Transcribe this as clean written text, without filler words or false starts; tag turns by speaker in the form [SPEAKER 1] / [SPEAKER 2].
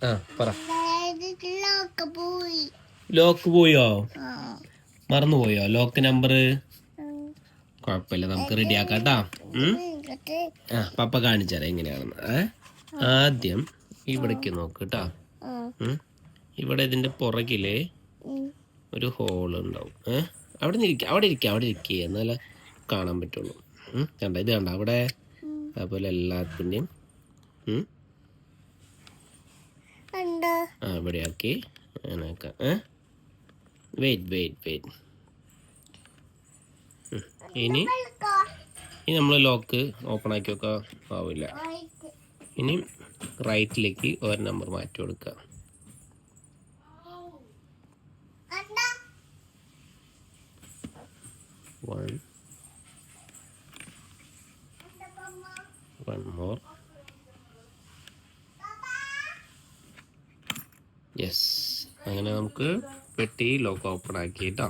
[SPEAKER 1] ആ പറ. ലോക്ക് പോയോ? മറന്നുപോയോ ലോക്ക് നമ്പർ? കുഴപ്പമില്ല, നമുക്ക് റെഡി ആക്കാട്ടാ. ആ പപ്പ കാണിച്ചാലേ എങ്ങനെയാണെന്ന്. ആദ്യം ഇവിടേക്ക് നോക്ക് കേട്ടാ. ഇവിടെ ഇതിന്റെ പുറകില് ഒരു ഹോൾ ഉണ്ടാവും. അവിടെ ഇരിക്കുക എന്നാലേ കാണാൻ പറ്റുള്ളൂ. കണ്ട ഇത് കണ്ട അവിടെ. അതുപോലെ എല്ലാത്തിൻ്റെയും ഇവിടെ ആക്കി അങ്ങനെയൊക്കെ. വെയിറ്റ്. ഇനി നമ്മൾ ലോക്ക് ഓപ്പൺ ആക്കി വെക്കാൻ ആവില്ല. ഇനി റൈറ്റിലേക്ക് ഒരു നമ്പർ മാറ്റി കൊടുക്കുക. 1 more. യെസ്, അങ്ങനെ നമുക്ക് പെട്ടി ലോക്ക് ഓപ്പൺ ആക്കിയിട്ടോ.